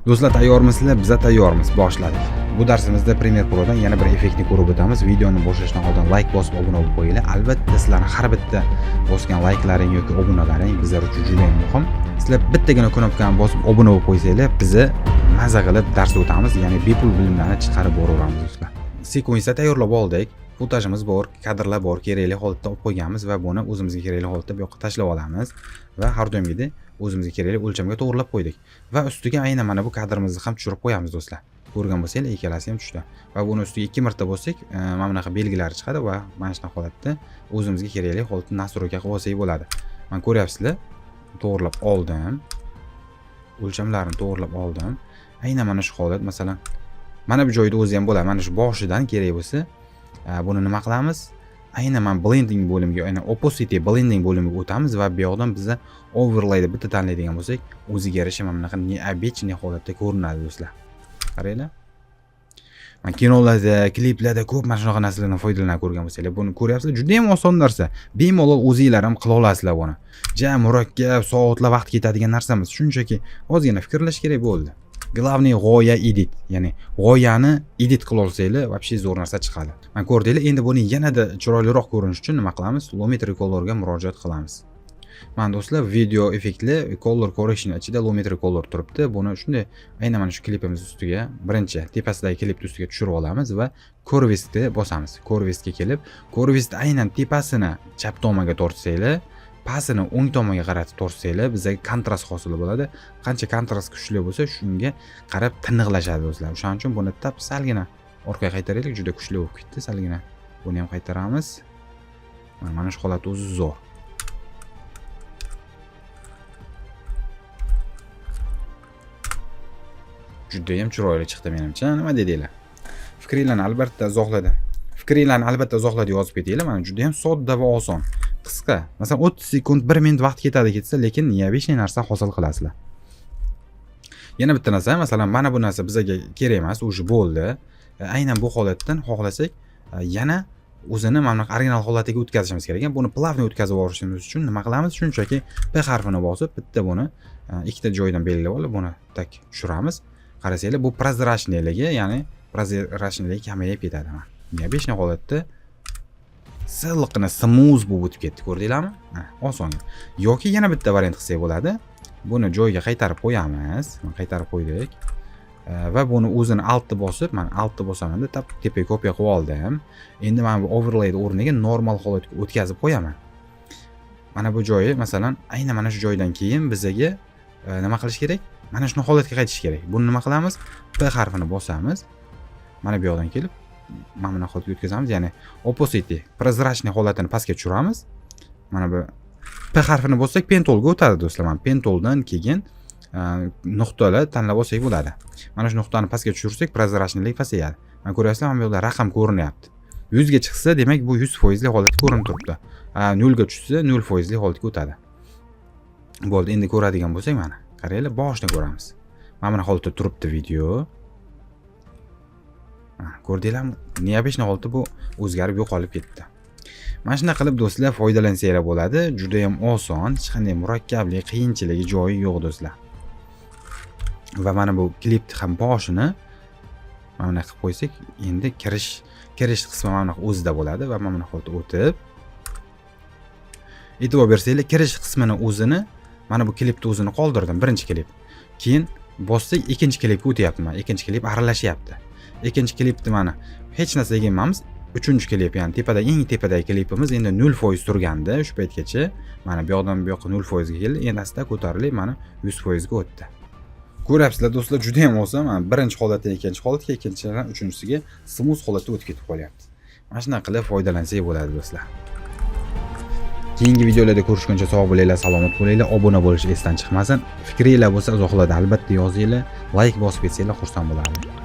Do'stlar, tayyormisizlar? Biza tayyormiz. Boshladik. Bu darsimizda Premiere Pro'dan yana bir effektni ko'rib o'tamiz. Videoni boshlashdan oldin like bosib obuna bo'lib qo'yinglar. Albatta, sizlarning har bitta bosgan layklaring yoki obunalaring bizlar uchun juda ham muhim. Sizlar bittagina knopkani bosib obuna bo'lib qo'ysanglar, biza maza qilib dars o'tamiz, ya'ni bepul bilimlarni chiqarib boraveramiz do'stlar. Sekvensiya tayyorlab oldik. Futajimiz bor, kadrlar bor, kerakli holatda olib qo'yganmiz va buni o'zimizga kerakli holatda bu yoqqa tashlab olamiz va har doimgidek o'zimizga kerakli o'lchamga to'g'rilab qo'ydik. Va ustiga aynan mana bu kadrimizni ham tushirib qo'yamiz do'stlar. Ko'rgan bo'lsanglar, ikkalasi ham tushdi. Va buni ustiga 2 marta bossak, mana bunaqa belgilari chiqadi va mana shunaqa holatda o'zimizga kerakli holatda nastroyka qilib olsak bo'ladi. Mana ko'ryapsizlar, to'g'rilab oldim. O'lchamlarini to'g'rilab oldim. Aynan mana shu holat, masalan, mana bu joyda o'zi ham bo'ladi. Mana shu boshidan kerak bo'lsa, buni nima qilamiz? Aynan mana blending bo'limiga, aynan opacity blending bo'limiga o'tamiz va bu yoqdan biza overlayni bitta tanlaydigan bo'lsak, o'ziga yarasha mana bunaqa neobechniy holatda ko'rinadi do'stlar. Qaranglar. Mana kinolarda, kliplarda ko'p mana shunaqa narsalardan foydalanib ko'rgan bo'lsanglar, buni ko'ryapsizlar, juda ham oson narsa. Bemalol o'zingizlar ham qila olasizlar buni. Ja murakkab, soatlab vaqt ketadigan narsa emas. Shunchaki ozgina fikrlash kerak bo'ldi. Главный g'oya edit, ya'ni g'oyani edit qila olsanglar, вообще zo'r narsa chiqadi. Mana ko'rdinglar, endi buni yanada chiroyliroq ko'rinish uchun nima qilamiz? Lumetri Color'ga murojaat qilamiz. Mana do'stlar, video effektli color correction ichida Lumetri Color turibdi. Buni shunday aynan mana shu klipimiz ustiga, birinchi tepasidagi klipni ustiga tushirib olamiz va Corvestni bosamiz. Corvestga kelib, Corvest aynan tepasini chap tomonga tortsanglar, pastini o'ng tomonga qaratib tortsanglar, bizga kontrast hosil bo'ladi. Qancha kontrast kuchli bo'lsa, shunga qarab tiniqlashadi do'stlar. O'shaning uchun buni tap salgina orqaga qaytaraylik, juda kuchli bo'lib ketdi. Salgina buni ham qaytaramiz. Mana shu holat o'zi zo'r. Juda ham chiroyli chiqdi menimcha. Nima dedinglar? Fikringlarni albatta izohlarda yozib ketinglar. Mana juda ham sodda va oson. Qisqa. Masalan, 30 sekund, 1 minut vaqt ketsa, lekin neobechniy narsa hosil qilasizlar. Yana bitta narsa, masalan, mana bu narsa bizga kerak emas, o'zi bo'ldi. Aynan bu holatdan xohlasak, yana o'zini mana bu original holatiga o'tkazishimiz kerak. Buni plavni o'tkazib yuborishimiz uchun nima qilamiz? Shunchaki P harfini bosib, bitta buni ikkita joydan belgilab olib, buni tak tushiramiz. Qarasanglar, bu prozrachniyligi, ya'ni prozrachniyligi kamayib ketadi. Neobechniy holatda silliqqina smooth bo'lib o'tib ketdi, ko'rdinglarmi? Oson. Yoki yana bitta variant qilsak bo'ladi. Buni joyiga qaytarib qo'yamiz. Mana qaytarib qo'ydik. Va buni o'zini altni bosib, mana altni bosaman-da, tap tepaga kopiya qilib oldim. Endi mana bu overlayni o'rniga normal holatga o'tkazib qo'yaman. Mana bu joyi, masalan, aynan mana shu joydan keyin bizga nima qilish kerak? Mana shu holatga qaytish kerak. Buni nima qilamiz? P harfini bosamiz. Mana bu yoqdan kelib mana buni holatga o'tkazamiz, ya'ni opacity, prozrachniy holatini pastga tushiramiz. Mana bu P harfini bossak pentolga o'tadi do'stlar. Mana pentoldan keyin nuqtalar tanlab olsak bo'ladi. Mana shu nuqtani pastga tushirsak, prozrachniylik pasayadi. Mana ko'ryapsizlar, mana bu yerda raqam ko'rinyapti. 100 ga chiqsa, demak bu 100% li holatga ko'rinib turibdi. 0 ga tushsa, 0% li holatga o'tadi. Bo'ldi, endi ko'radigan bo'lsak, mana qaranglar, boshdan ko'ramiz. Mana buni holatda turibdi video. Ko'rdinglarmi? Neobechniy holatda bu o'zgarib yo'qolib ketdi. Mana shunday qilib do'stlar foydalansanglar bo'ladi. Juda ham oson, hech qanday murakkablik, qiyinchiligi joyi yo'q do'stlar. Va mana bu klipni ham boshini mana bunaqa qilib qo'ysak, endi kirish qismi mana bunaqa o'zida bo'ladi va mana bunaqa holatda o'tib, e'tibor bersanglar, kirish qismini o'zini mana bu klipni o'zini qoldirdim, birinchi klip. Keyin bossak, ikkinchi klipga o'tyapman. Ikkinchi klip aralashyapti. Ikkinchi klipni mana hech narsa yeganmamiz. Uchinchi klip, ya'ni eng tepadagi klipimiz endi 0% turganda shu paytgacha mana bu yoqdan bu yoqqa 0% ga keldi. Endi asta ko'tarilib mana 100% ga o'tdi. Ko'ryapsizlar do'stlar, juda ham oson. Mana birinchi holatdan ikkinchi holatga, ikkinchidan uchinchisiga smooth holatda o'tib ketib qolyapti. Mana shunday qilib foydalansak bo'ladi do'stlar. Keyingi videolarda ko'rishguncha sog' bo'linglar, salomat bo'linglar. Obuna bo'lish esdan chiqmasin. Fikringlar bo'lsa, izohlarda albatta yozinglar. Like bosib ketsanglar xursand bo'lardim.